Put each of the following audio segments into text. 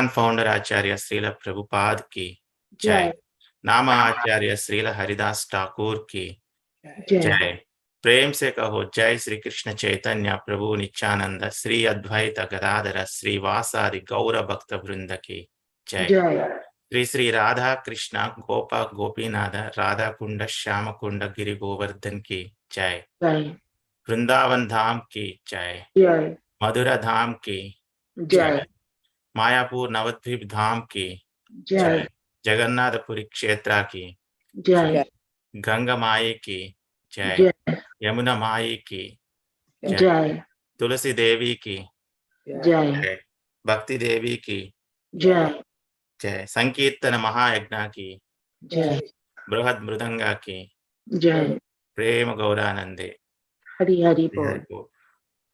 महान फाउंडर आचार्य श्रील प्रभुपाद की जय। नाम आचार्य श्रील हरिदास ठाकुर की जय। प्रेम से कहो जय श्री कृष्ण चैतन्य प्रभु नित्यानंद श्री अद्वैत गदाधर श्रीवासादि गौर भक्त वृंद की जय। श्री श्री राधा कृष्ण गोपा गोपीनाथ राधा कुंड श्याम कुंड गिरि गोवर्धन की जय। वृंदावन धाम की जय। मधुरा धाम की जय। मायापुर नवद्वीप धाम की जय। जगन्नाथपुरी क्षेत्र की जय। गंगा माई की जय। यमुना माई की जय। तुलसी देवी की जय। भक्ति देवी की जय। जय। संकीर्तन महायज्ञ की जय। बृहद मृदंगा की जय। प्रेम गौरानंदे हरि हरि बोल।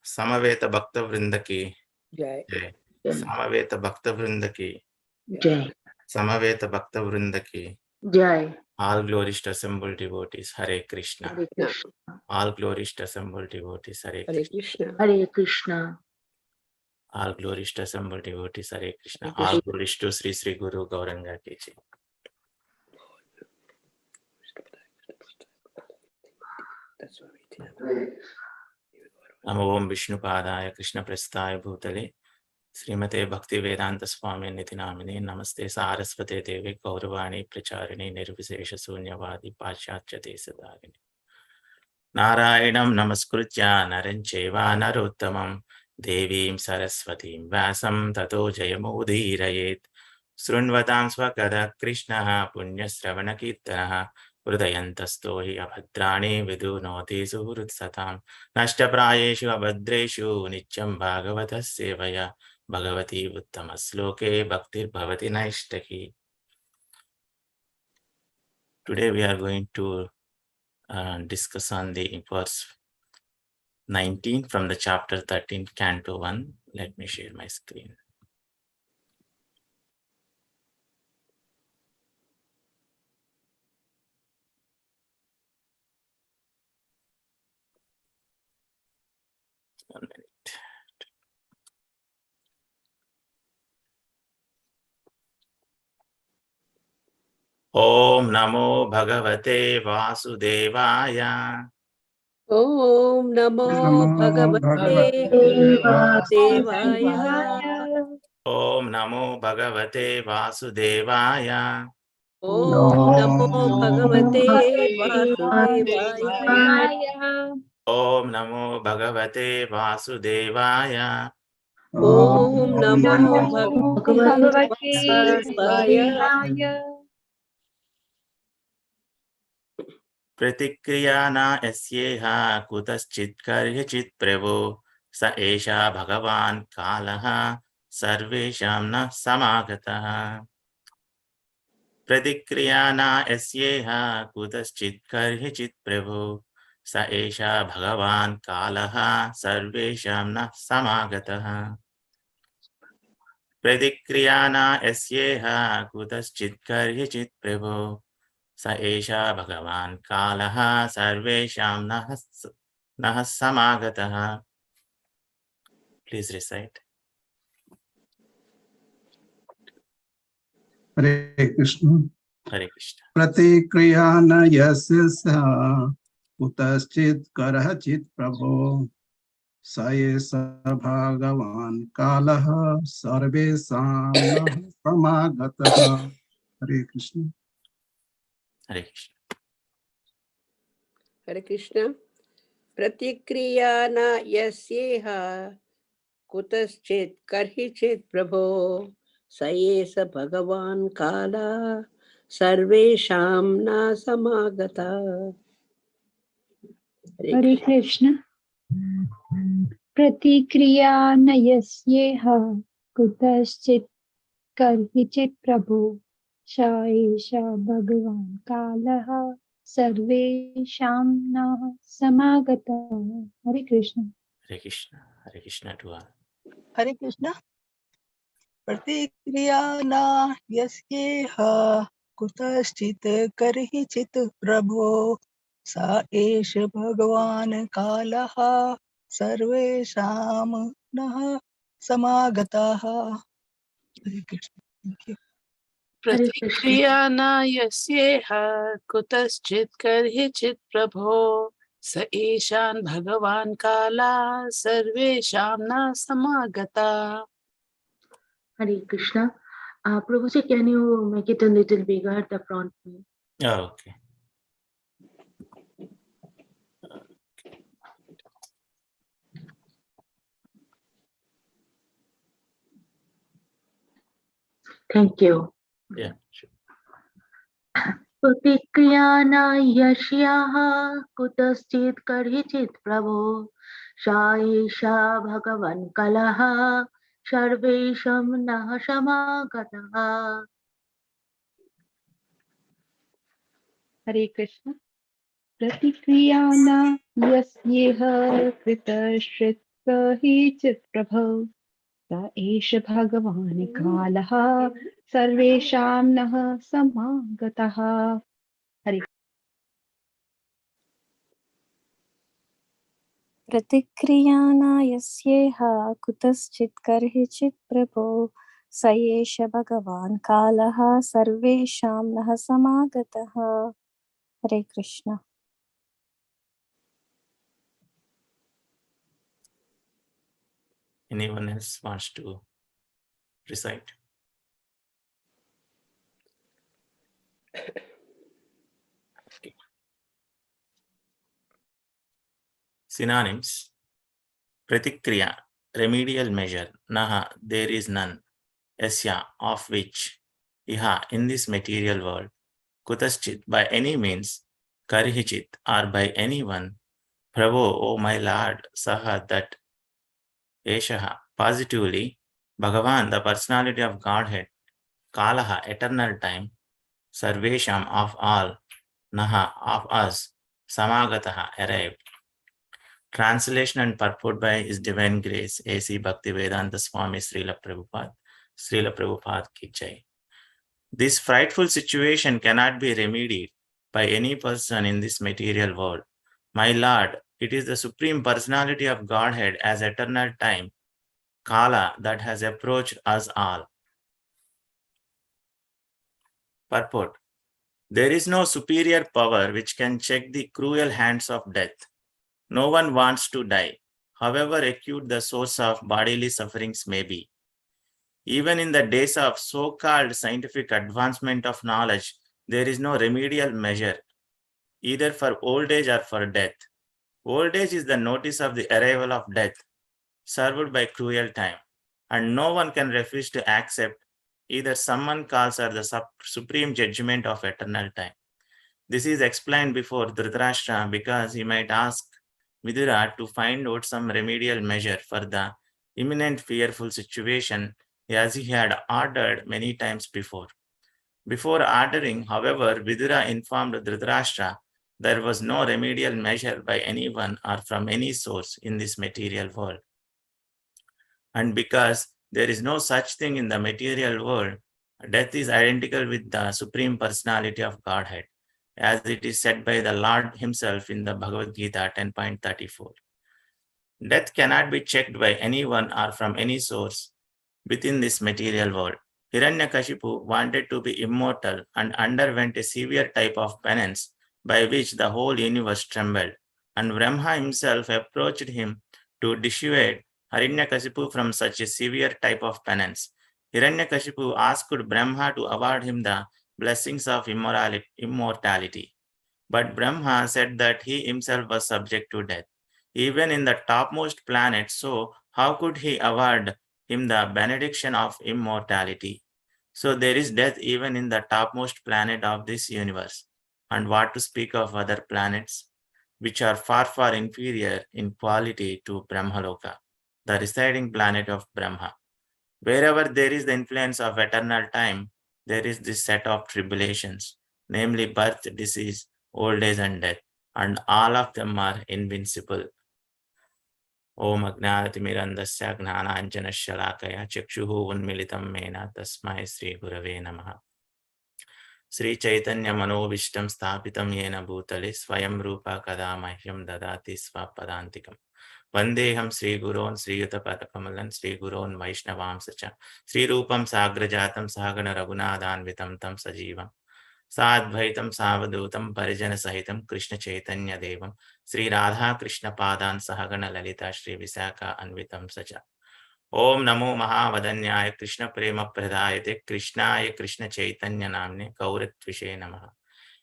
समवेत भक्त वृंद की जय। समवेत भक्त वृंद की जय। समवेत भक्त वृंद की जय। All glories to assembled devotees. Hare Krishna. Hare Krishna. All glories to assembled devotees. Hare Krishna. Hare Krishna. All glories to assembled devotees. Hare Krishna. All glories to Sri Sri Guru Gauranga ki jai. Namo Om Vishnupadaya Krishna Prasthaya Bhutale श्रीमते भक्ति वेदांत स्वामी निधि नामिने नमस्ते सारस्वते देवे गौरवाणी प्रचारिणे निर्विशेष शून्यवादी पाश्चात्य देशधारिणे नारायणं नमस्कृत्य नरं चैव नरोत्तमं देवीं सरस्वतीं व्यासं ततो जयमुदीरयेत् शृण्वतां स्वकदा कृष्णः पुण्यश्रवणकीर्तनः हृदयन्तस्तो हि अभद्राणि विदुनोति सुहृत्सतां नष्टप्रायेषु अभद्रेषु नित्यं भागवतः सेवया भगवती उत्तम श्लोके भक्तिर्भवति नैष्ठिकी. Today we are going to discuss on the verse 19 from the chapter 13, Canto 1. Let me share my screen. One minute. Om Namo Bhagavate Vasudevaya. Om Namo Bhagavate Vasudevaya. Om Namo Bhagavate Vasudevaya. Om Namo Bhagavate Vasudevaya. Om Namo Bhagavate Vasudevaya. Om Namo Bhagavate Vasudevaya. प्रतिक्रिया न यस्येह कुतश्चित् कर्ह्यचित् प्रभो स एषा भगवान् कालः सर्वेषां न समागतः. प्रतिक्रिया न यस्येह कुतश्चित् कर्ह्यचित् प्रभो स एषा भगवान् कालः सर्वेषां न समागतः. प्रतिक्रिया न यस्येह कुतश्चित् कर्ह्यचित् प्रभो स एषा भगवान् कालः सर्वेषां नः समागतः. Please recite. Hare Krishna. Hare Krishna. Pratikriya na yasya kutaschit karachit prabho sayesa bhagavan kalaha sarvesam samagataha. Hare Krishna. Hare Krishna. Hare Krishna. Pratikriya na yasyeha kutaschit karhichit prabho sayesa bhagavan kala sarvesham na samagata. Hare Krishna. Pratikriya na yasyeha kutaschit karhichit prabho shaesha bhagavan kalaha sarvesham na samagata. Hare Krishna. Hare Krishna. Hare Krishna to all. Hare Krishna. Pratikriya na yasyeha kutaschit karhichit prabho sa esha bhagavan kalaha sarvesham nah samagataha. Hare Krishna. Thank you. प्रतिक्रिया न यस्येह कुतश्चित् कर्हिचित् प्रभो स ईशान भगवान काला सर्वेषां न समागता. Hare Krishna. Prabhuji, can you make it a little bigger, the front page? Okay. Thank you. Yeah. Sure. प्रतिक्रिया न यस्याः कुतश्चित् कर्हिचित् प्रभो सा एषा भगवन् कलः सर्वेषां नः समागतः. हरे कृष्ण. प्रतिक्रिया न यस्येह कृतश्चित् कर्हिचित् प्रभो स एष भगवान् कालः सर्वेषां नः समागतः. हरे प्रतिक्रियाना यस्येह कुतश्चित् कर्हिचित् प्रभो स एष भगवान् कालः सर्वेषां नः समागतः. हरे Krishna. Anyone else wants to recite? Okay. Synonyms: Pratikriya, remedial measure. Naha, there is none. Yasya, of which. Iha, in this material world. Kutaschit, by any means. Karihichit, or by anyone. Prabho, O my Lord. Saha, that. Eshaha, positively. Bhagavan, the personality of Godhead. Kalaha, eternal time. Sarvesham, of all. Naha, of us. Samagataha, arrived. Translation and purport by His Divine Grace, A.C. Bhaktivedanta Swami Srila Prabhupada ki jai. This frightful situation cannot be remedied by any person in this material world. My Lord, it is the Supreme Personality of Godhead as eternal time, Kala, that has approached us all. Purport: there is no superior power which can check the cruel hands of death. No one wants to die, however acute the source of bodily sufferings may be. Even in the days of so-called scientific advancement of knowledge, there is no remedial measure, either for old age or for death. Old age is the notice of the arrival of death, served by cruel time, and no one can refuse to accept either summon calls or the supreme judgment of eternal time. This is explained before Dhritarashtra because he might ask Vidura to find out some remedial measure for the imminent fearful situation, as he had ordered many times before. Before ordering, however, Vidura informed Dhritarashtra there was no remedial measure by anyone or from any source in this material world. And because there is no such thing in the material world, death is identical with the Supreme Personality of Godhead, as it is said by the Lord himself in the Bhagavad Gita 10.34. Death cannot be checked by anyone or from any source within this material world. Hiranyakashipu wanted to be immortal and underwent a severe type of penance by which the whole universe trembled, and Brahma himself approached him to dissuade Hiranyakashipu from such a severe type of penance. Hiranyakashipu asked Brahma to award him the blessings of immortality. But Brahma said that he himself was subject to death, even in the topmost planet, so how could he award him the benediction of immortality? So there is death even in the topmost planet of this universe. And what to speak of other planets, which are far, far inferior in quality to Brahmaloka, the residing planet of Brahma. Wherever there is the influence of eternal time, there is this set of tribulations, namely birth, disease, old age, and death, and all of them are invincible. Om Agnanatimirandasya Gnananjanashalakaya Chakshuhu Unmilitam Mena Tasmai Sri Gurave Namaha. Sri Chaitanya Manobishtam Sthapitam Yena Bhutale Swayam Rupa Kada Mahyam Dadati Swapadantikam. Vandeham Sri Guron Sri Yutapatakamallan Sri Guron Vaishnavam Sacha Sri Rupam Sagrajatam Sahagana Raghunadhanvitam Tam Sajivam Sadvaitam Savadutam Parijana Sahitam Krishna Chaitanya Devam Sri Radha Krishna Padan Sahagana Lalita Sri Visaka Anvitam Sacha. Om Namo Mahavadanyaya Krishna Prema Pradayate Krishnaya Krishna Chaitanya Namne Kauratvishe Namaha.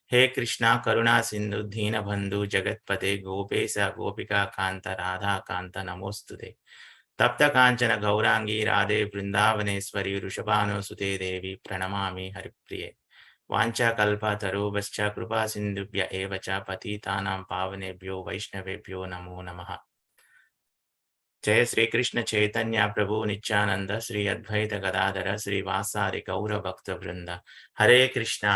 He Krishna Karuna Sindhu Dheena Bandhu Jagatpate Gopesa Gopika Kanta Radha Kanta Namostude. Tapta Kanchana Gaurangi Radhe Vrindavaneshwari Rushabhano Sute Devi Pranamami Haripriye. Vancha Kalpa Tarubhascha Krupa Sindhubhya Evacha Patitanam Pavanebhyo Vaishnavebhyo Namo Namaha. जय श्री कृष्ण चैतन्य प्रभु नित्यानंद श्री अद्वैत गदाधर श्री वासादि गौर भक्त वृंद हरे कृष्णा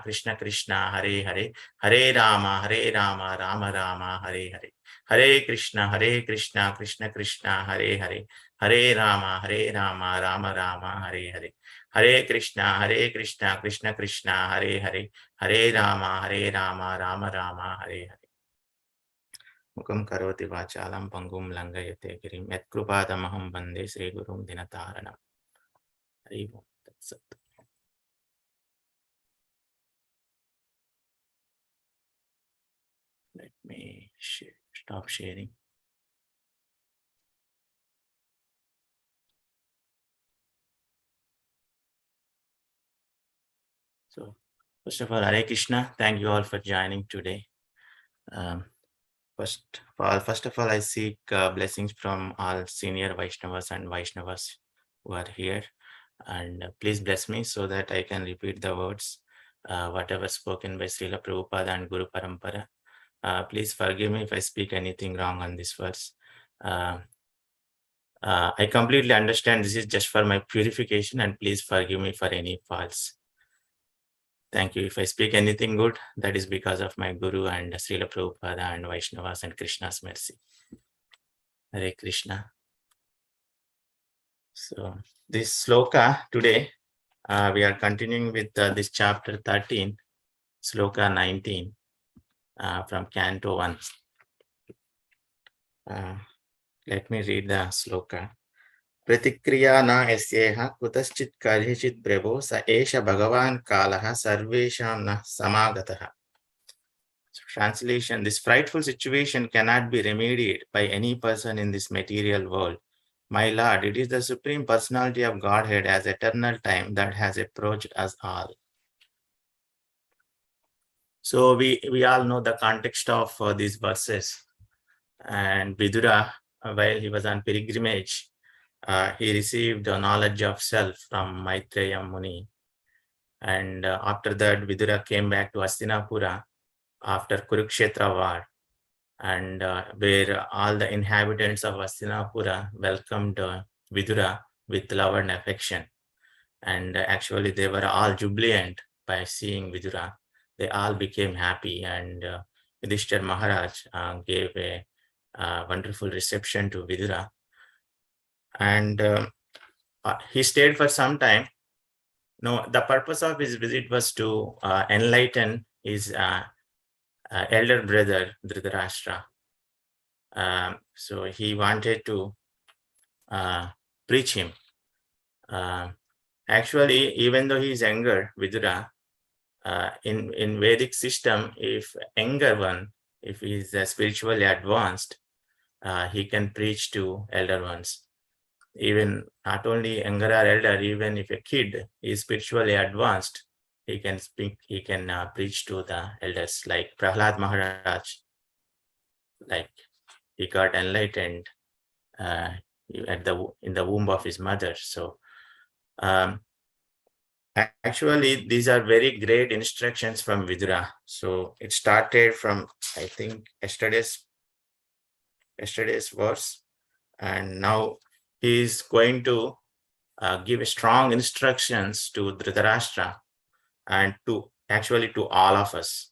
कृष्ण कृष्ण हरे हरे हरे राम राम राम हरे हरे हरे कृष्णा कृष्ण कृष्ण हरे हरे हरे राम राम राम हरे हरे हरे कृष्णा कृष्ण कृष्ण हरे हरे हरे राम राम राम हरे हरे मुखं करोति वाचालं पंगुं लंघयते गिरिं यत्कृपातमहं वन्दे श्रीगुरुं दिनतारणम् हरि ओम तत्सत् Let me stop sharing. So first of all, Hare Krishna. Thank you all for joining today. First of all, I seek blessings from all senior Vaishnavas and Vaishnavas who are here, and please bless me so that I can repeat the words, whatever spoken by Srila Prabhupada and Guru Parampara. Please forgive me if I speak anything wrong on this verse. I completely understand this is just for my purification, and please forgive me for any faults. Thank you. If I speak anything good, that is because of my Guru and Srila Prabhupada and Vaishnavas and Krishna's mercy. Hare Krishna. So this sloka today, we are continuing with this chapter 13, sloka 19 from Canto 1. Let me read the sloka. Pratikriya na yasyeha kutaschit karhichit prabho sa esha bhagavan kalaha sarvesham na samagataha. So translation: this frightful situation cannot be remedied by any person in this material world. My Lord, it is the Supreme Personality of Godhead as eternal time that has approached us all. So we all know the context of these verses. And Vidura, while he was on pilgrimage, he received the knowledge of self from Maitreya Muni. And after that, Vidura came back to Hastinapura after Kurukshetra war, and where all the inhabitants of Hastinapura welcomed Vidura with love and affection. And actually, they were all jubilant by seeing Vidura. They all became happy, and Yudhishthira Maharaj gave a wonderful reception to Vidura. And he stayed for some time. No, the purpose of his visit was to enlighten his elder brother Dhritarashtra. So he wanted to preach him. Actually, even though he is younger, Vidura, in Vedic system, if younger one, if he is spiritually advanced, he can preach to elder ones. Even not only younger or elder, even if a kid is spiritually advanced, he can speak, he can preach to the elders, like Prahlad Maharaj, like he got enlightened in the womb of his mother. So actually, these are very great instructions from Vidura. So it started from, I think, yesterday's verse, and now he is going to give strong instructions to Dhritarashtra and to all of us.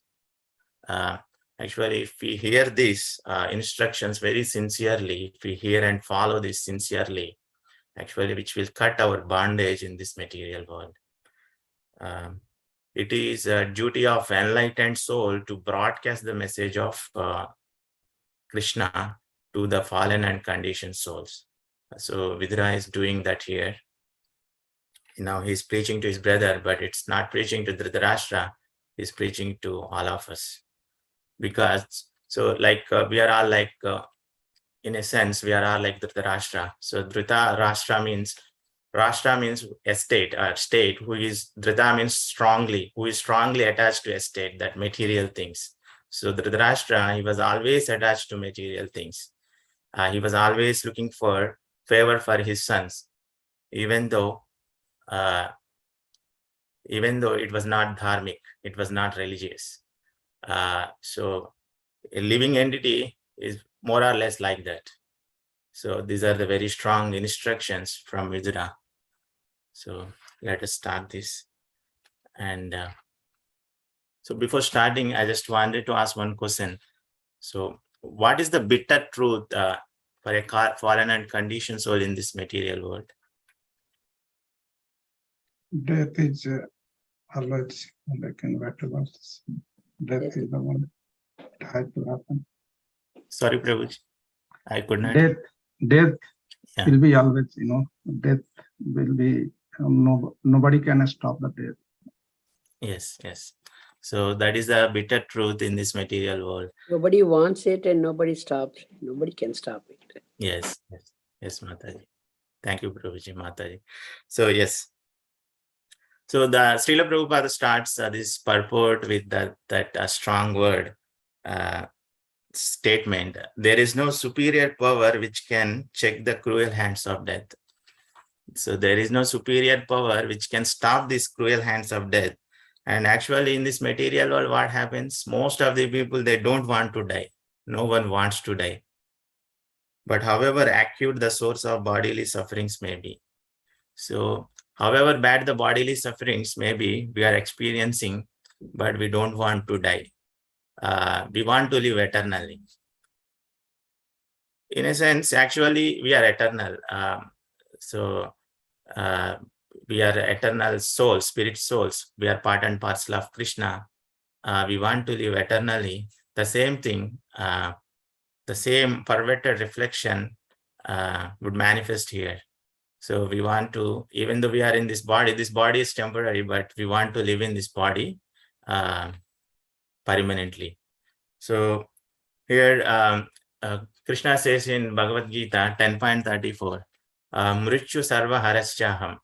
Actually, if we hear these instructions very sincerely, if we hear and follow this sincerely, actually, which will cut our bondage in this material world. it is a duty of enlightened soul to broadcast the message of Krishna to the fallen and conditioned souls. So Vidura is doing that here. Now he's preaching to his brother, but it's not preaching to Dhritarashtra. He's preaching to all of us. Because, so like we are all like, in a sense, we are all like Dhritarashtra. So Dhritarashtra means, Rashtra means estate or state, who is, Dhrita means strongly, who is strongly attached to estate, that material things. So Dhritarashtra, he was always attached to material things. He was always looking for favor for his sons, even though it was not dharmic, it was not religious. So a living entity is more or less like that. So these are the very strong instructions from Vidura. So let us start this. And so before starting, I just wanted to ask one question. So what is the bitter truth for a fallen and conditioned soul in this material world? Death is always like inevitable. Death is the one that has to happen. Sorry, Prabhuji, I could not. Death Yeah. will be always, death will be, nobody can stop the death. Yes, yes. So that is the bitter truth in this material world. Nobody wants it and nobody stops. Nobody can stop it. Yes, yes, yes, Mataji. Thank you, Prabhuji, Mataji. So yes. So the Srila Prabhupada starts this purport with that strong word statement. There is no superior power which can check the cruel hands of death. So there is no superior power which can stop these cruel hands of death. And actually in this material world, what happens? Most of the people, they don't want to die. No one wants to die. But however acute the source of bodily sufferings may be. So however bad the bodily sufferings may be, we are experiencing, but we don't want to die. We want to live eternally. In a sense, actually, we are eternal. We are eternal souls, spirit souls. We are part and parcel of Krishna. We want to live eternally. The same thing, the same perverted reflection would manifest here. So we want to, even though we are in this body is temporary, but we want to live in this body permanently. So here Krishna says in Bhagavad Gita 10.34, Mrityu sarva haraschaham.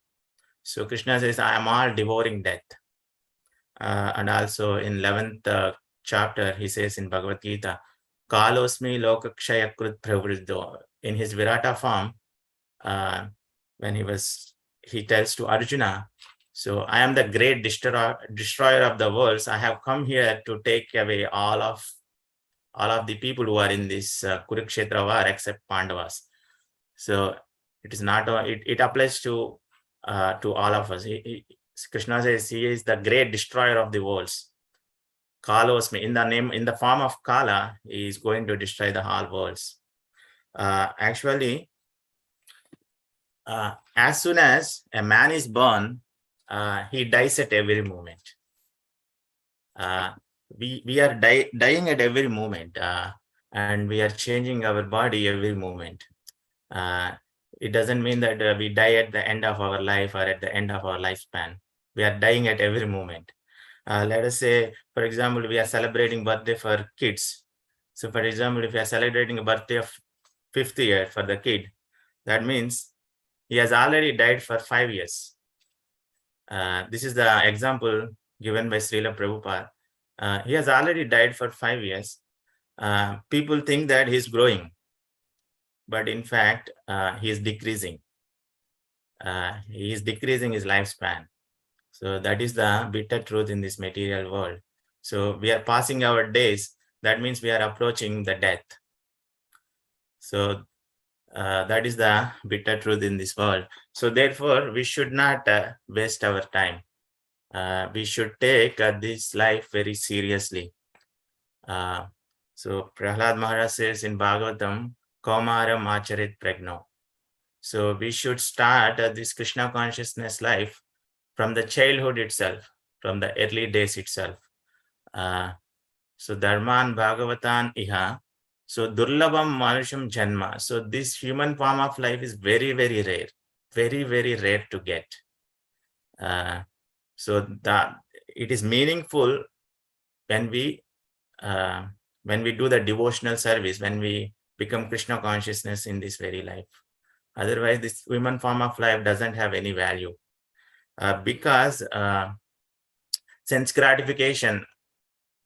So Krishna says, I am all devouring death. And also in 11th chapter, he says in Bhagavad Gita, Kalosmi lokakshaya krut pravriddho. In his Virata form, when he tells to Arjuna, so I am the great destroyer of the worlds. I have come here to take away all of the people who are in this Kurukshetra war except Pandavas. So it is not, it applies to all of us. Krishna says he is the great destroyer of the worlds. Kalosmi, in the form of Kala, he is going to destroy the whole worlds. Actually, as soon as a man is born, he dies at every moment. We are dying at every moment, and we are changing our body every moment. It doesn't mean that we die at the end of our life or at the end of our lifespan. We are dying at every moment. Let us say, for example, we are celebrating birthday for kids. So for example, if we are celebrating a birthday of 5th year for the kid, that means he has already died for 5 years. This is the example given by Srila Prabhupada. He has already died for 5 years. People think that he's growing, but in fact, he is decreasing. He is decreasing his lifespan. So that is the bitter truth in this material world. So we are passing our days. That means we are approaching the death. So that is the bitter truth in this world. So therefore, we should not waste our time. We should take this life very seriously. So Prahlad Maharaj says in Bhagavatam, Kaumaram acharit pragno. So we should start this Krishna consciousness life from the childhood itself, from the early days itself. So Dharman Bhagavatan Iha. So Durlabam Manusham Janma. So this human form of life is very, very rare. Very, very rare to get. So that it is meaningful when we do the devotional service, when we become Krishna consciousness in this very life. Otherwise, this human form of life doesn't have any value, because sense gratification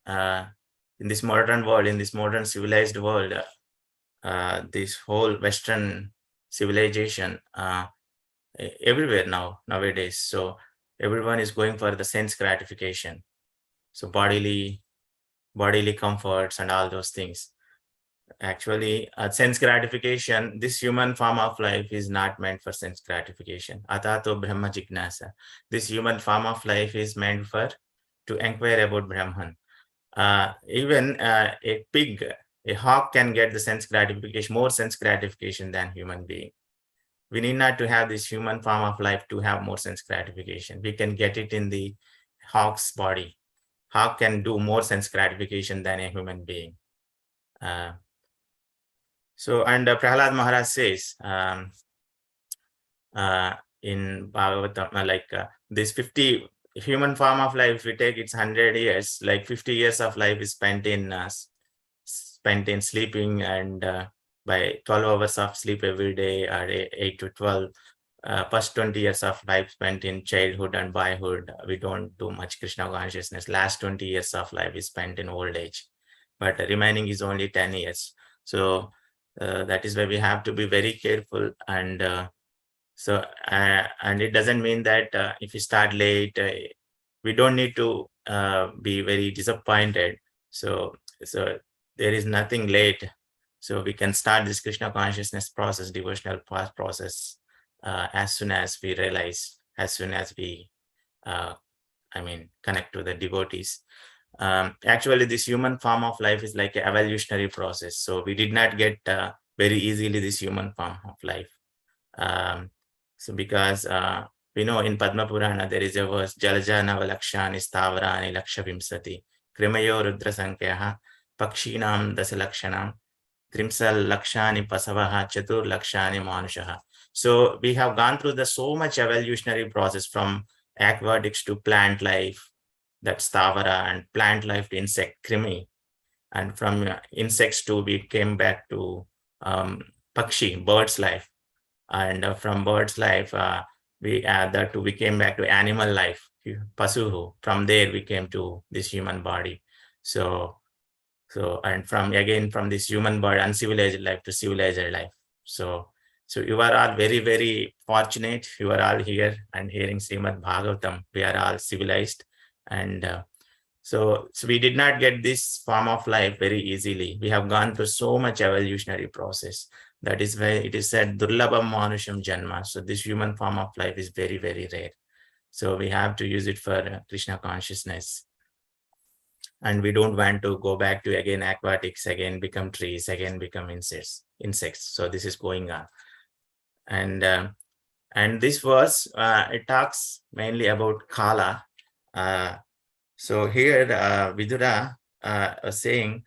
in this modern world, in this modern civilized world, this whole Western civilization, everywhere nowadays. So everyone is going for the sense gratification. So bodily comforts and all those things. Actually, sense gratification, this human form of life is not meant for sense gratification. Atato Brahma Jignasa. This human form of life is meant for to inquire about Brahman. Even a pig, a hawk can get the sense gratification, more sense gratification than human being. We need not to have this human form of life to have more sense gratification. We can get it in the hawk's body. Hawk can do more sense gratification than a human being. So, and Prahlad Maharaj says in Bhagavatam, this 50 human form of life, if we take it's 100 years, like 50 years of life is spent in sleeping, and by 12 hours of sleep every day, or 8 to 12. First 20 years of life spent in childhood and boyhood, we don't do much Krishna consciousness. Last 20 years of life is spent in old age, but remaining is only 10 years. So that is why we have to be very careful. And and it doesn't mean that if you start late, we don't need to be very disappointed. So there is nothing late. So we can start this Krishna consciousness process, devotional process, as soon as we realize, as soon as we connect to the devotees. Actually, this human form of life is like an evolutionary process. So we did not get very easily this human form of life. So because we know in Padma Purana there is a verse, Jalajana Valakshani Stavarani Lakshavimsati Krimayo Rudra Sankyaha Pakshinam Dasalakshanam Trimsal Lakshani Pasavaha Chatur Lakshani Manushaha. So we have gone through so much evolutionary process, from aquatics to plant life, that Stavara, and plant life to insect, Krimi, and from insects to we came back to Pakshi, bird's life, and from bird's life we came back to animal life, Pasuhu. From there we came to this human body. So and from this human body, uncivilized life to civilized life. So you are all very, very fortunate. You are all here and hearing Srimad Bhagavatam. We are all civilized. And so we did not get this form of life very easily. We have gone through so much evolutionary process. That is why it is said, Durlabam Manusham Janma. So this human form of life is very, very rare. So we have to use it for Krishna consciousness. And we don't want to go back to again aquatics, again become trees, again become insects. So this is going on. And this verse, it talks mainly about Kala. So here Vidura was saying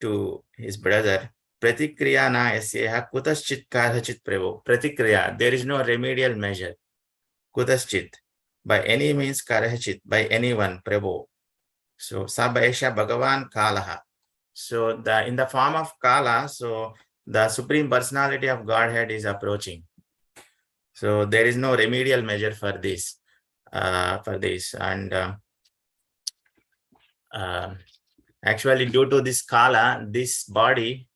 to his brother, Pratikriya na yasyeha kutaschit karachit prabhu. Pratikriya, there is no remedial measure. Kutaschit, by any means, karachit, by anyone, prabhu. So Sabaesha Bhagavan Kalaha. So in the form of Kala, so the Supreme Personality of Godhead is approaching. So there is no remedial measure for this. And actually, due to this Kala, this body,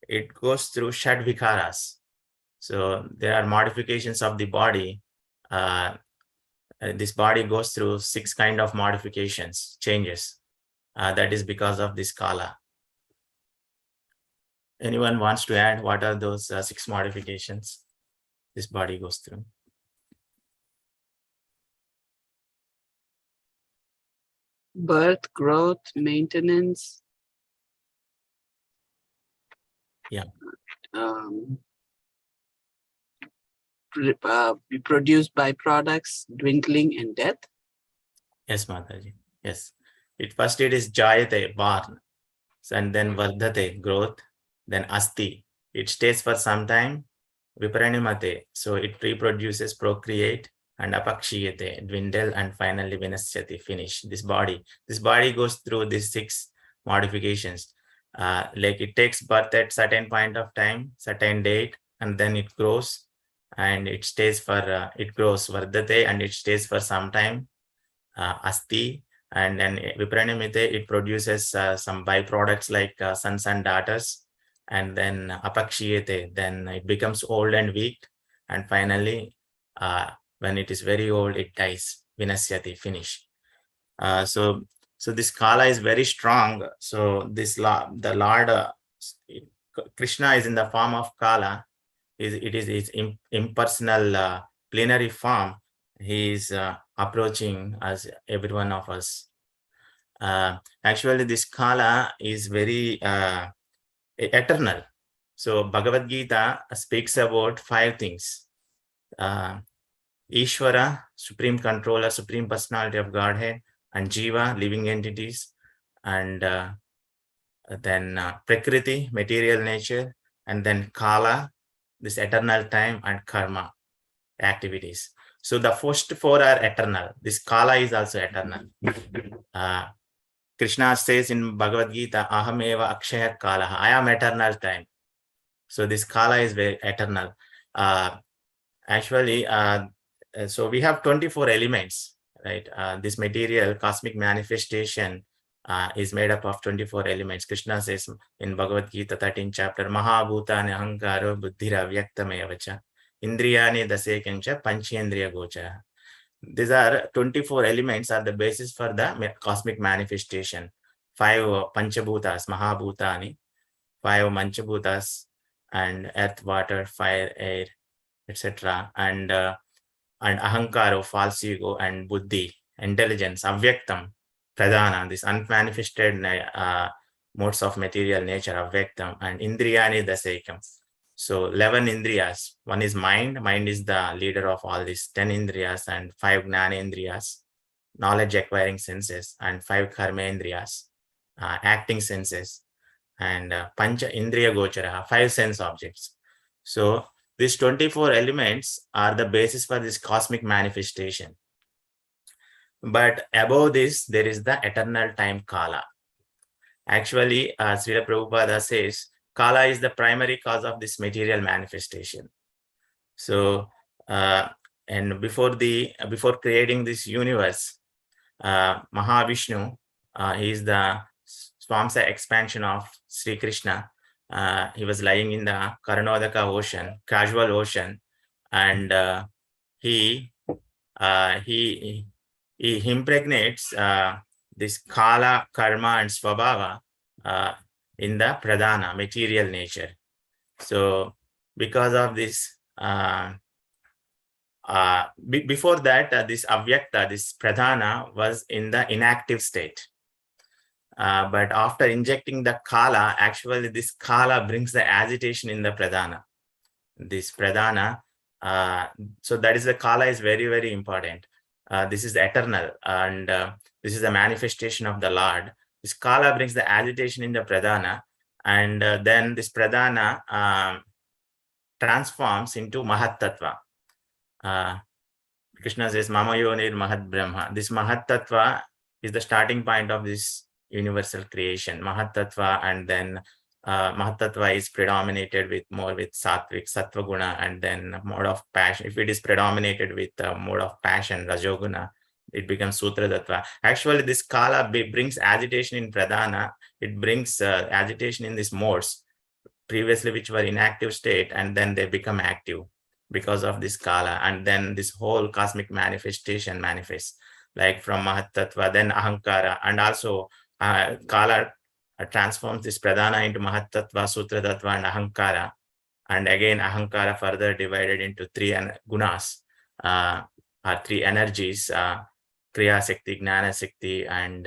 it goes through Shad Vikaras. So there are modifications of the body. This body goes through 6 kind of modifications, changes. That is because of this Kala. Anyone wants to add what are those 6 modifications this body goes through? Birth, growth, maintenance. Yeah. We produce byproducts, dwindling, and death. Yes, Mataji. Yes. First it is jayate, born. And then vardhate, growth. Then asti, it stays for some time. Vipranimate, so it reproduces, procreate. And apakshiyate, dwindle. And finally vinasyati, finish. This body goes through these 6 modifications. Like it takes birth at certain point of time, certain date, and then it grows. And it stays for, it grows, vardhate, and it stays for some time. Asti, and then Vipranimite, it produces some byproducts like sons and daughters, and then Apakshiyate, then it becomes old and weak, and finally, when it is very old, it dies. Vinasyati, finish. So this Kala is very strong. So the Lord Krishna is in the form of Kala. It is his impersonal plenary form. He is approaching as every one of us. Actually, this Kala is very eternal. So Bhagavad Gita speaks about 5 things. Ishvara, Supreme Controller, Supreme Personality of Godhead, and Jiva, living entities, and then Prakriti, material nature, and then Kala, this eternal time, and Karma, activities. So the first 4 are eternal. This Kala is also eternal. Krishna says in Bhagavad Gita, Aham eva akshaya kalaha, I am eternal time. So this Kala is very eternal. Actually, so we have 24 elements, right? This material cosmic manifestation is made up of 24 elements. Krishna says in Bhagavad Gita 13th chapter, Mahabhutani ahankaro buddhira vyaktamevacha indriyani dasekancha panchendriya gochara. These are 24 elements are the basis for the cosmic manifestation. 5 panchabhutas, Mahabhutani, 5 manchabhutas, and earth, water, fire, air, etc. And ahankaro, false ego, and buddhi, intelligence, avyaktam, pradhana, this unmanifested modes of material nature, avyaktam, and indriyani dasekam. So 11 indriyas. One is mind. Mind is the leader of all these 10 indriyas, and 5 gnanendriyas, knowledge acquiring senses, and 5 karmendriyas, acting senses, and pancha indriya gochara, 5 sense objects. So these 24 elements are the basis for this cosmic manifestation. But above this, there is the eternal time Kala. Actually, Srila Prabhupada says, Kala is the primary cause of this material manifestation. So, and before creating this universe, Mahavishnu, he is the Swamsa expansion of Sri Krishna. He was lying in the Karnodaka ocean, casual ocean, and he impregnates this Kala, Karma, and Swabhava in the Pradhana, material nature. So because of this, before that, this Avyakta, this Pradhana was in the inactive state. But after injecting the Kala, actually this Kala brings the agitation in the Pradhana. This Pradhana, so that is the Kala is very, very important. This is eternal, and this is the manifestation of the Lord. This Kala brings the agitation in the Pradhana, and then this Pradhana transforms into Mahat Tattva. Krishna says, Mama Yonir Mahat Brahma. This Mahat Tattva is the starting point of this universal creation, Mahat Tattva, and then Mahat Tattva is predominated with Sattvic, Sattva Guna, and then mode of passion. If it is predominated with mode of passion, Rajoguna, it becomes Sutra Tattva. Actually, this Kala brings agitation in Pradhana. It brings agitation in these modes, previously which were inactive state, and then they become active because of this Kala. And then this whole cosmic manifestation manifests, like from Mahat Tattva, then Ahankara, and also Kala transforms this Pradhana into Mahat Tattva, Sutra Tattva, and Ahankara. And again, Ahankara further divided into 3 gunas, or 3 energies, Kriya Shakti, Gnana Shakti, and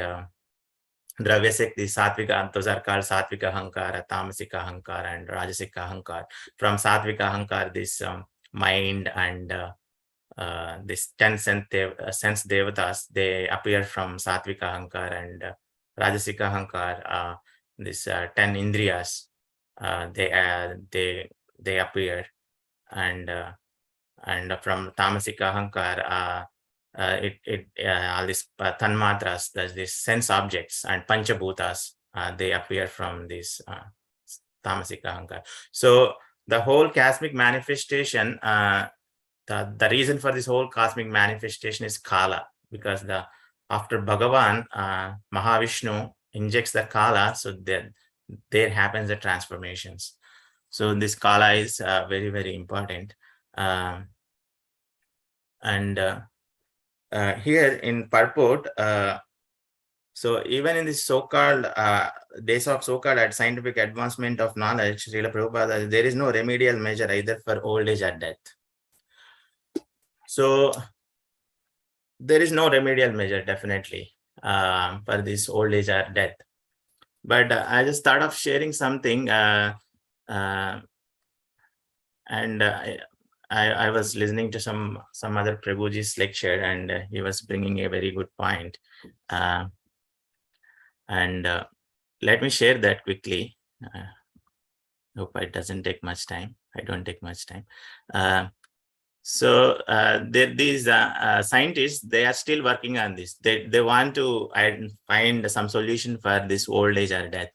Dravya Shakti. Sattvika, those are called Sattvika Ahankara, Tamasika Ahankara, and Rajasika Ahankara. From Sattvika Ahankara, this mind and this 10 sense devatas, they appear from Satvika Ahankar and Rajasika Ahankar. This 10 Indriyas, they appear, and from Tamasika Ahankar, all these tanmatras, these sense objects, and panchabhutas, they appear from this Tamasika Ahankar. So the whole cosmic manifestation, the reason for this whole cosmic manifestation is Kala, because after Bhagavan, Mahavishnu injects the Kala, so there happens the transformations. So this Kala is very, very important. And here in purport, so even in this so-called days of so-called scientific advancement of knowledge, Srila Prabhupada, there is no remedial measure either for old age or death. So there is no remedial measure definitely for this old age or death. But I just thought of sharing something, and I was listening to some other Prabhuji's lecture, and he was bringing a very good point. And let me share that quickly. Hope it doesn't take much time. I don't take much time. So these scientists, they are still working on this. They want to find some solution for this old age or death,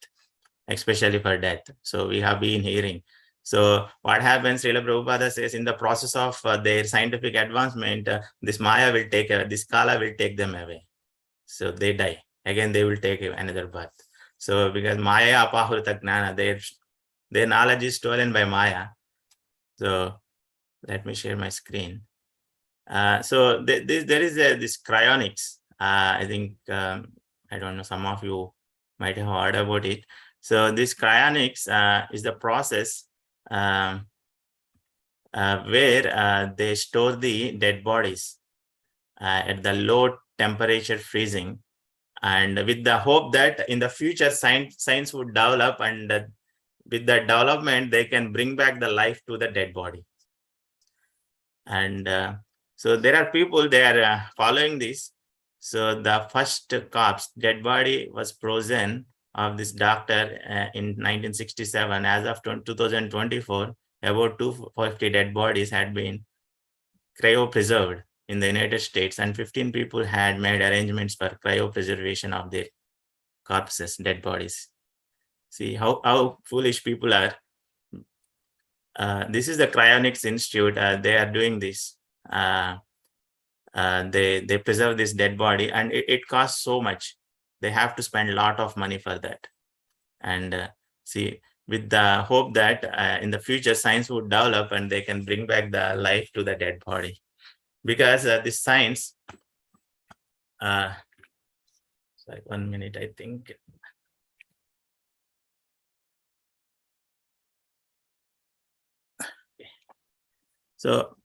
especially for death. So we have been hearing. So what happens, Srila Prabhupada says, in the process of their scientific advancement, this Maya will take, this Kala will take them away. So they die. Again, they will take another birth. So because Maya apahurita gnana, their knowledge is stolen by Maya. So let me share my screen. So there is this cryonics. I think, I don't know, some of you might have heard about it. So this cryonics is the process where they store the dead bodies at the low temperature freezing, and with the hope that in the future science would develop, and with that development they can bring back the life to the dead body. And so there are people, they are following this. So the first corpse, dead body, was frozen of this doctor in 1967. As of 2024, about 250 dead bodies had been cryopreserved in the United States, and 15 people had made arrangements for cryopreservation of their corpses, dead bodies. See how foolish people are. This is the Cryonics Institute. They are doing this. They preserve this dead body, and it costs so much. They have to spend a lot of money for that. And see, with the hope that in the future science would develop and they can bring back the life to the dead body. Because this science, sorry, 1 minute, I think. So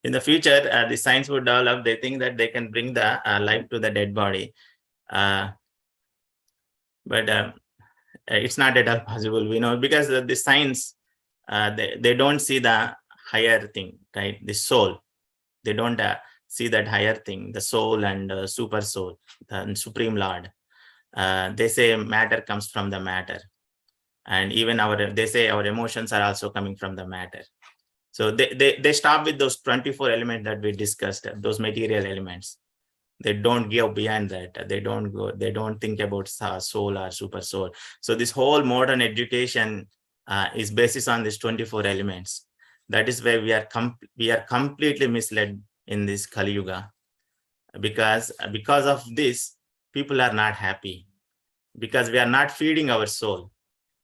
in the future, the science would develop. They think that they can bring the life to the dead body. But it's not at all possible, we know, because the science, they don't see the higher thing, right? The soul. They don't see that higher thing, the soul and super soul, the Supreme Lord. They say matter comes from the matter. And even they say our emotions are also coming from the matter. So they stop with those 24 elements that we discussed, those material elements. They don't go beyond that. They don't think about soul or super soul. So this whole modern education is based on these 24 elements. That is why we are completely misled in this Kali Yuga. Because of this, people are not happy. Because we are not feeding our soul.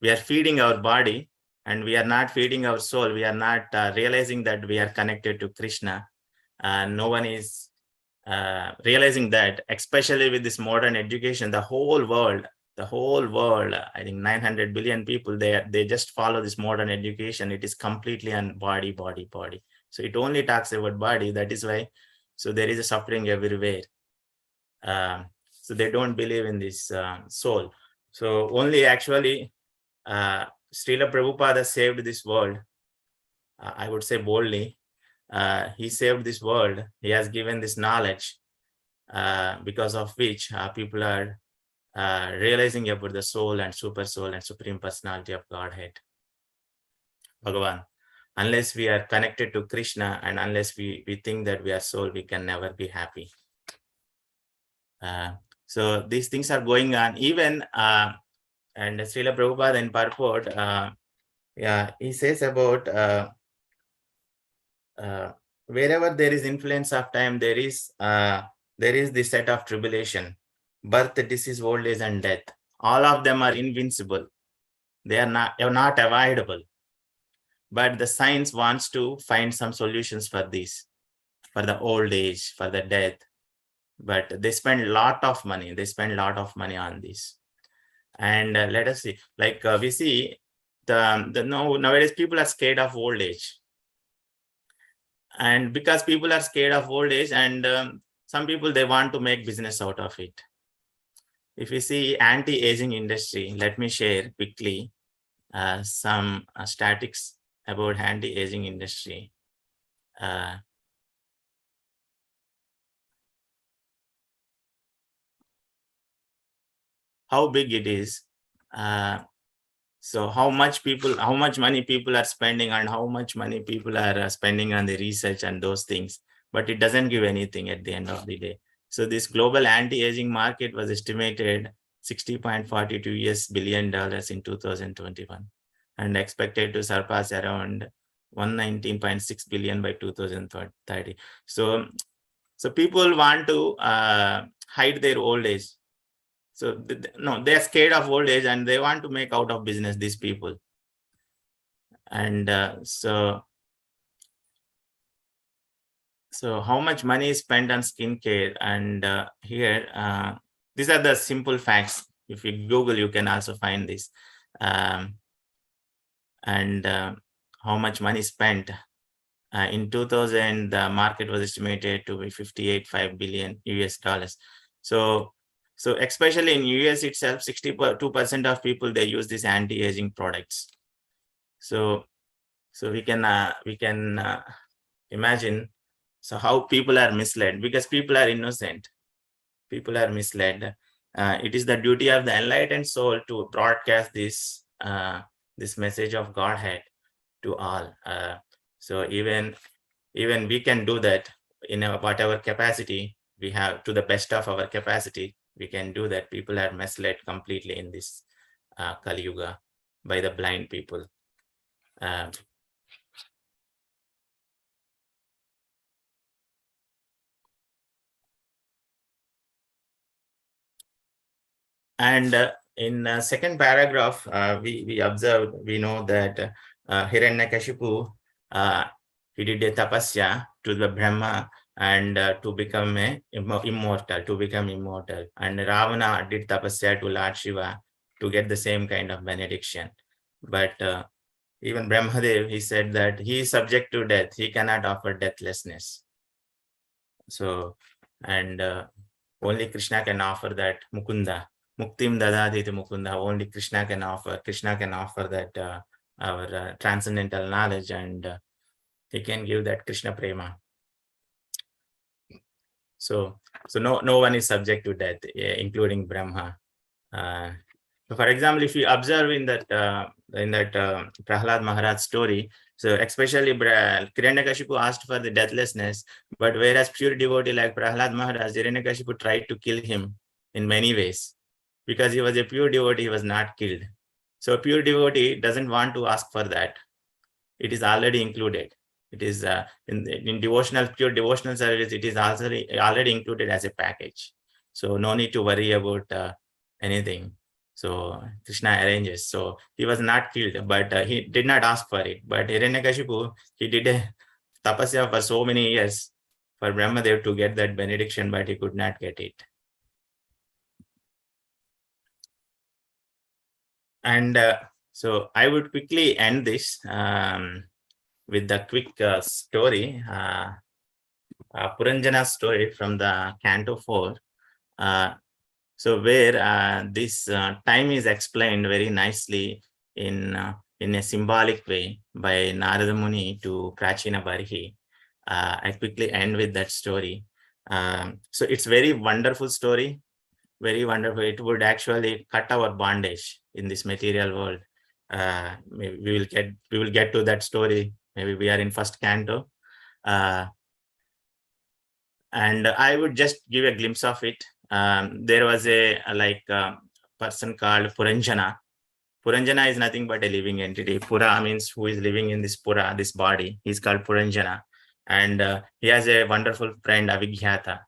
We are feeding our body, and we are not feeding our soul. We are not realizing that we are connected to Krishna. No one is realizing that, especially with this modern education, the whole world, I think 900 billion people, they just follow this modern education. It is completely on body. So it only talks about body. That is why, so there is a suffering everywhere. So they don't believe in this soul. So only actually Srila Prabhupada saved this world, I would say boldly, he saved this world. He has given this knowledge, because of which people are realizing about the soul and super soul and supreme personality of Godhead, Bhagavan. Unless we are connected to Krishna and unless we think that we are soul, we can never be happy. So these things are going on. Even and Srila Prabhupada in purport, he says about wherever there is influence of time, there is the set of tribulation, birth, disease, old age, and death. All of them are invincible. They are not avoidable. But the science wants to find some solutions for this, for the old age, for the death. But they spend a lot of money. They spend a lot of money on this. And let us see, like we see nowadays people are scared of old age. And because people are scared of old age, and some people, they want to make business out of it. If you see anti-aging industry, let me share quickly some statistics about anti-aging industry. How big it is. So how much money people are spending, and how much money people are spending on the research and those things, but it doesn't give anything at the end of the day. So this global anti-aging market was estimated $60.42 billion in 2021 and expected to surpass around $119.6 billion by 2030. So people want to hide their old age. So no, they are scared of old age and they want to make out of business, these people. And so how much money is spent on skincare? And here, these are the simple facts. If you Google, you can also find this. And how much money spent. In 2000, the market was estimated to be $58.5 billion US. So especially in US itself, 62% of people, they use these anti-aging products. So we can imagine how people are misled, because people are innocent. People are misled. It is the duty of the enlightened soul to broadcast this message of Godhead to all. So even we can do that in whatever capacity we have, to the best of our capacity. We can do that. People are misled completely in this Kali Yuga by the blind people. And in second paragraph, we observed, we know that Hiranyakashipu, he did a tapasya to the Brahma and to become immortal, and Ravana did tapasya to Lord Shiva to get the same kind of benediction. But even Brahmadev, he said that he is subject to death, he cannot offer deathlessness. So, and only Krishna can offer that Mukunda. Muktim dadaditi Mukunda. Only Krishna can offer. Krishna can offer that our transcendental knowledge, and he can give that Krishna prema. So no one is subject to death, including Brahma. So for example, if you observe in that Prahlad Maharaj story, so especially Hiranyakashipu asked for the deathlessness, but whereas pure devotee like Prahlad Maharaj, Hiranyakashipu tried to kill him in many ways. Because he was a pure devotee, he was not killed. So a pure devotee doesn't want to ask for that. It is already included. It is in pure devotional service, it is also already included as a package. So no need to worry about anything. So Krishna arranges. So he was not killed, but he did not ask for it. But Hiranyakashipu, he did a tapasya for so many years for Brahmadev to get that benediction, but he could not get it. And so I would quickly end this with the quick story, Puranjana's story from the Canto 4. So where this time is explained very nicely in a symbolic way by Narada Muni to Prachina Barhi. I quickly end with that story. So it's very wonderful story, very wonderful. It would actually cut our bondage in this material world. Maybe we will get to that story. Maybe we are in first canto. And I would just give a glimpse of it. There was a person called Puranjana. Puranjana is nothing but a living entity. Pura means who is living in this Pura, this body. He's called Puranjana. And he has a wonderful friend, Avijnata.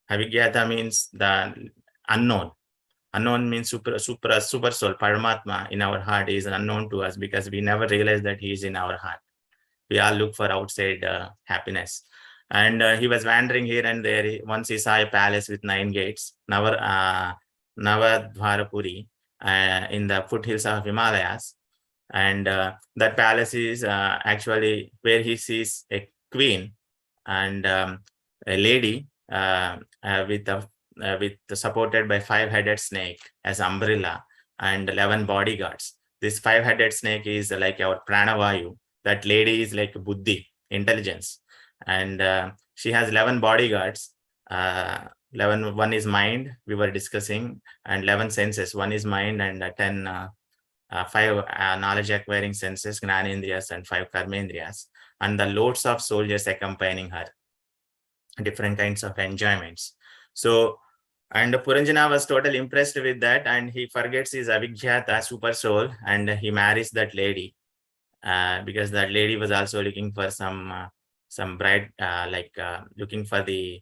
Avijnata means the unknown. Unknown means super soul. Paramatma in our heart is unknown to us because we never realize that he is in our heart. We all look for outside happiness. And he was wandering here and there. Once he saw a palace with 9 gates, Navadvarapuri, in the foothills of Himalayas. And that palace is actually where he sees a queen and a lady with supported by 5-headed snake as umbrella and 11 bodyguards. This 5-headed snake is like our pranavayu. That lady is like buddhi, intelligence, and she has 11 bodyguards. 11, one is mind, we were discussing, and 11 senses. One is mind, and 5 knowledge acquiring senses, Gnanendriyas, and 5 Karmendriyas, and the loads of soldiers accompanying her, different kinds of enjoyments. So, and Puranjana was totally impressed with that, and he forgets his Avijnata, super soul, and he marries that lady. Because that lady was also looking for some bride, looking for the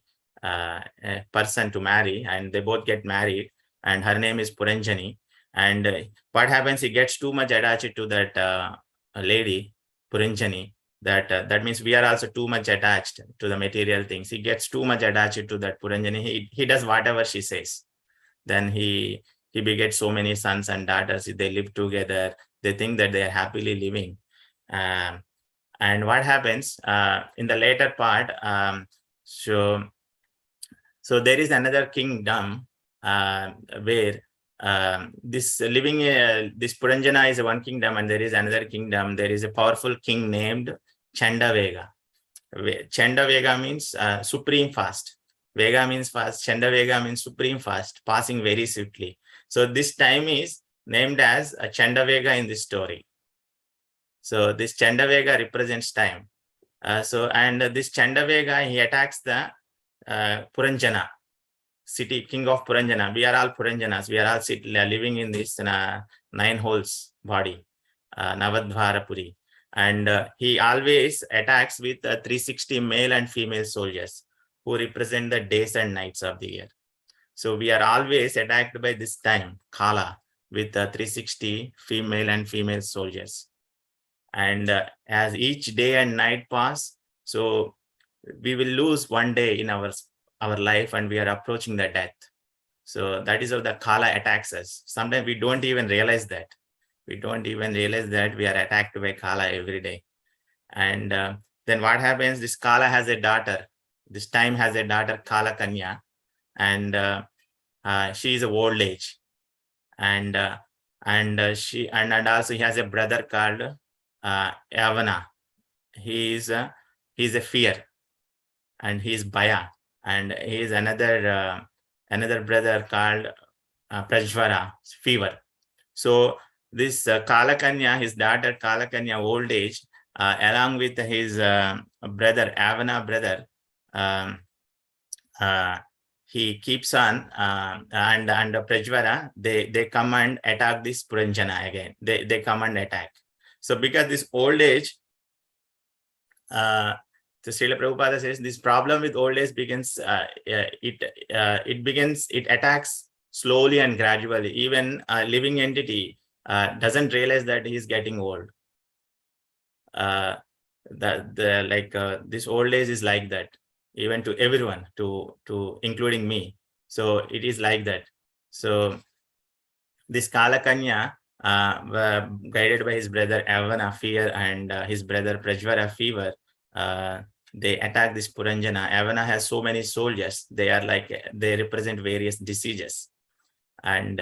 person to marry, and they both get married, and her name is Puranjani. And what happens, he gets too much attached to that lady, Puranjani, that means we are also too much attached to the material things. He gets too much attached to that Puranjani. He does whatever she says. Then he begets so many sons and daughters. They live together. They think that they are happily living. And what happens in the later part, so there is another kingdom where this Puranjana is one kingdom, and there is another kingdom. There is a powerful king named Chandavega. Chandavega means supreme fast. Vega means fast. Chandavega means supreme fast, passing very swiftly. So this time is named as Chandavega in this story. So this Chandavega represents time. And this Chandavega, he attacks the Puranjana city, king of Puranjana. We are all Puranjanas. We are all living in this 9 holes body, Navadvarapuri. And he always attacks with 360 male and female soldiers who represent the days and nights of the year. So we are always attacked by this time, Kala, with 360 female and female soldiers. And as each day and night pass, so we will lose one day in our life, and we are approaching the death. So that is how the Kala attacks us. Sometimes we don't even realize that. We don't even realize that we are attacked by Kala every day. And then what happens? This Kala has a daughter. This time has a daughter, Kala Kanya, and she is of old age. And also he has a brother called Yavana. He is a fear, and he is Baya, and he is another brother called Prajvara, fever. So this Kalakanya, his daughter Kalakanya, old age, along with his brother Yavana brother, he keeps on, and Prajvara, they come and attack this Puranjana again. They come and attack. So because this old age, so Srila Prabhupada says this problem with old age begins, it attacks slowly and gradually. Even a living entity doesn't realize that he is getting old. This old age is like that, even to everyone, to including me. So it is like that. So this Kalakanya, guided by his brother Yavana, fear, and his brother Prajvara, fever, they attack this Puranjana. Yavana has so many soldiers. They represent various diseases. And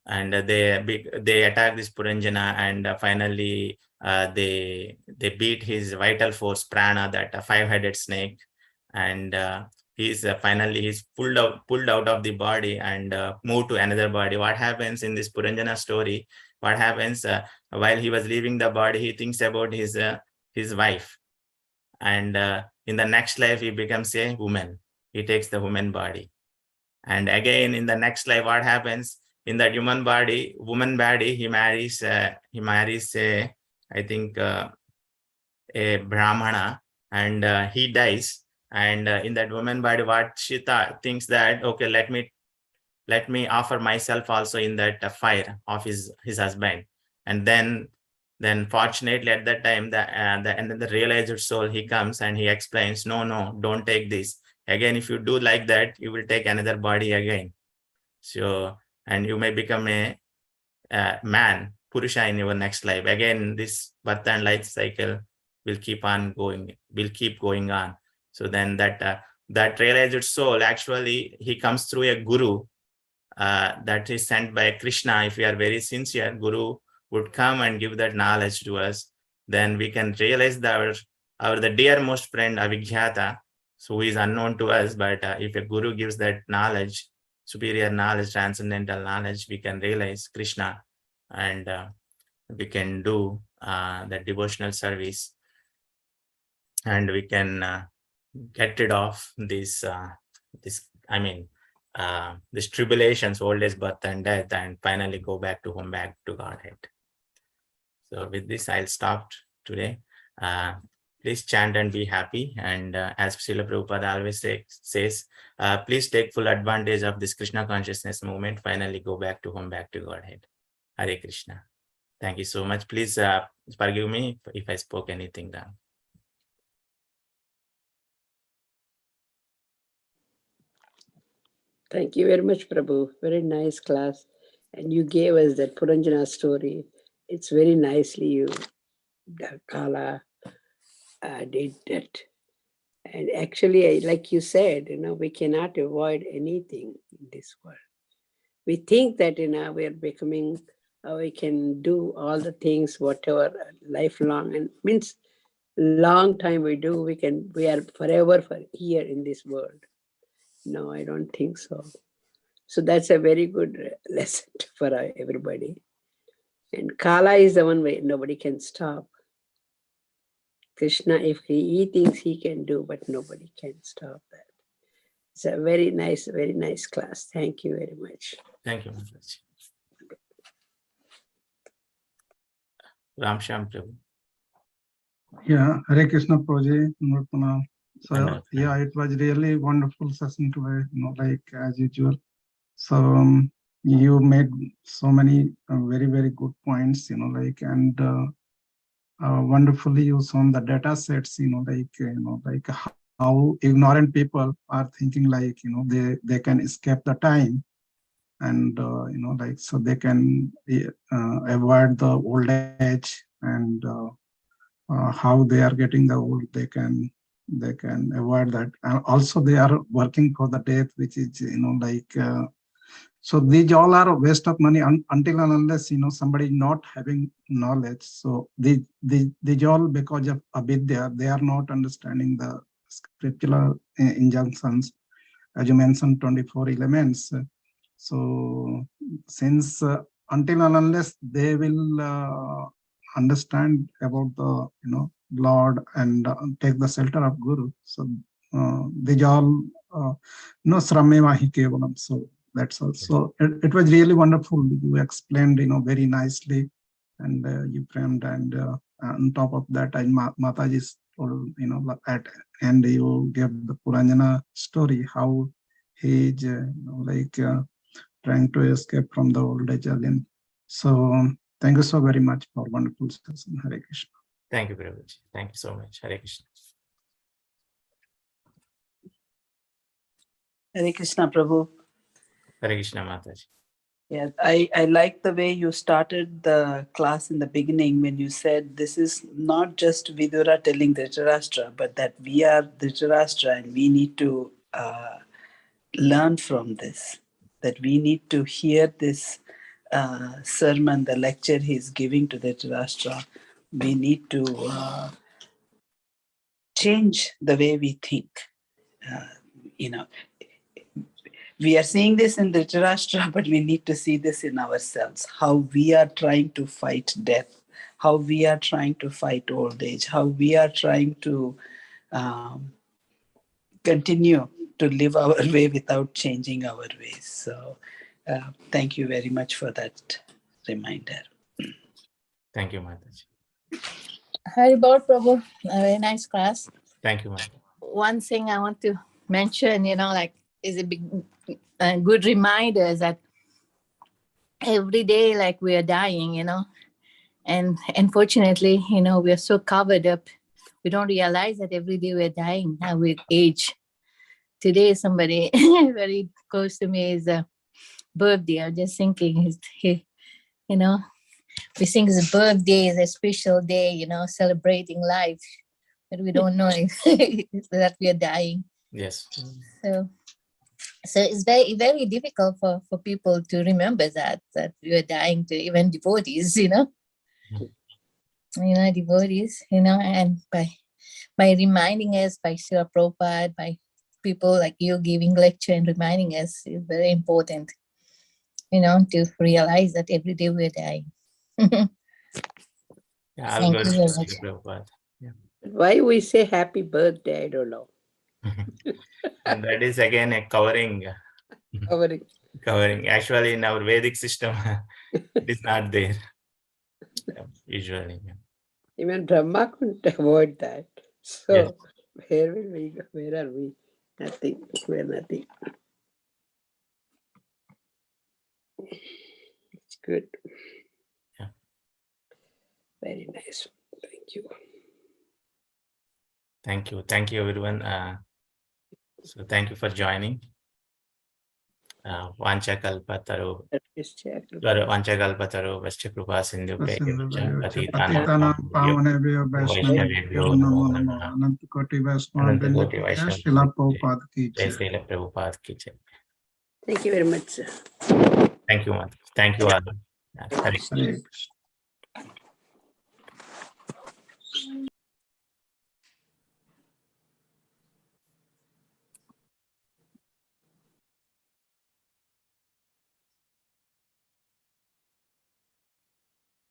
and they attack this Puranjana, and finally they beat his vital force prana, that five-headed snake, and he's pulled out of the body and moved to another body. What happens in this Puranjana story? What happens while he was leaving the body? He thinks about his wife, and in the next life he becomes a woman. He takes the woman body, and again in the next life, what happens? In that woman body, he marries a, I think, a Brahmana, and he dies. And in that woman body, what she thinks that, okay, let me offer myself also in that fire of his husband. And then fortunately at that time, and then the realized soul, he comes and he explains, no, don't take this. Again, if you do like that, you will take another body again. So, and you may become a man, Purusha, in your next life. Again, this birth and life cycle will keep going on. So then that realized soul, actually, he comes through a guru that is sent by Krishna. If we are very sincere, guru would come and give that knowledge to us. Then we can realize that the dearmost friend, Avijnata, so who is unknown to us, but if a guru gives that knowledge, superior knowledge, transcendental knowledge, we can realize Krishna, and we can do the devotional service, and we can get rid of these tribulations, old age, birth and death, and finally go back to Godhead. So with this, I'll stop today. Please chant and be happy. And as Srila Prabhupada always says, please take full advantage of this Krishna consciousness movement. Finally go back to Godhead. Hare Krishna. Thank you so much. Please forgive me if I spoke anything wrong. Thank you very much, Prabhu. Very nice class. And you gave us that Puranjana story. It's very nicely Kala did that. And actually, like you said, we cannot avoid anything in this world. We think that, we are becoming, we can do all the things, whatever, lifelong, and means long time we do, we are forever here in this world. No, I don't think so. So that's a very good lesson for everybody. And Kala is the one way nobody can stop. Krishna, if he thinks he can do, but nobody can stop that. It's a very nice class. Thank you very much. Thank you, Maharaj. Ram Shyam Prabhu. Yeah, Hare Krishna Prabhuji. So yeah, it was really wonderful session today, like as usual. So you made so many very, very good points, and wonderfully you shown the data sets, like how ignorant people are thinking, like, they can escape the time, and like, so they can avoid the old age, and how they are getting the old, they can avoid that. And also they are working for the death, which is, so these all are a waste of money until and unless, somebody not having knowledge. So these all, because of avidya, they are not understanding the scriptural injunctions, as you mentioned, 24 elements. So since until and unless they will understand about the Lord and take the shelter of Guru, so these all sramevahi kevalam. So that's all. So it was really wonderful. You explained, very nicely, and you framed, and on top of that, Mataji told, at and you gave the Puranjana story, how he is trying to escape from the old age again. So thank you so very much for wonderful session. Hare Krishna. Thank you, Prabhuji. Thank you so much. Hare Krishna. Hare Krishna, Prabhu. Hare Krishna, Mataji. Yeah, I like the way you started the class in the beginning when you said this is not just Vidura telling Dhritarashtra, but that we are Dhritarashtra and we need to learn from this, that we need to hear this sermon, the lecture he's giving to the Dhritarashtra, we need to change the way we think. We are seeing this in the Dhritarashtra, but we need to see this in ourselves, how we are trying to fight death, how we are trying to fight old age, how we are trying to continue to live our way without changing our ways. So thank you very much for that reminder. Thank you, Mataji. Haribol Prabhu, a very nice class. Thank you, Mataji. One thing I want to mention, is a big, good reminder is that every day, like, we are dying, and unfortunately, we are so covered up. We don't realize that every day we're dying now with age. Today, somebody very close to me is a birthday. I'm just thinking, we think his birthday is a special day, celebrating life, but we don't know that we are dying. Yes. So it's very, very difficult for people to remember that we are dying, to even devotees, devotees, and by reminding us, by Srila Prabhupada, by people like you giving lecture and reminding us is very important, to realize that every day we're dying. Yeah, Thank I'll you go very to much. Prabhupada. Yeah. Why we say happy birthday, I don't know. And that is again a covering. Covering. Actually, in our Vedic system, it is not there. Usually. Yeah. Even Brahma couldn't avoid that. So Yes. where will we go? Where are we? Nothing. We're nothing. It's good. Yeah. Very nice. Thank you. Thank you. Thank you, everyone. So thank you for joining. Vancha kalpataru Vascha Krupa Sindhu Patitana Pavanebhyo Vaishnavebhyo Namo Namo Anantakoti Vaishnavebhyo Srila Prabhupada ki jai. Srila Prabhupada ki jai. Thank you very much, sir. Thank you, Mataji. Thank you all. Hare Hare Krishna.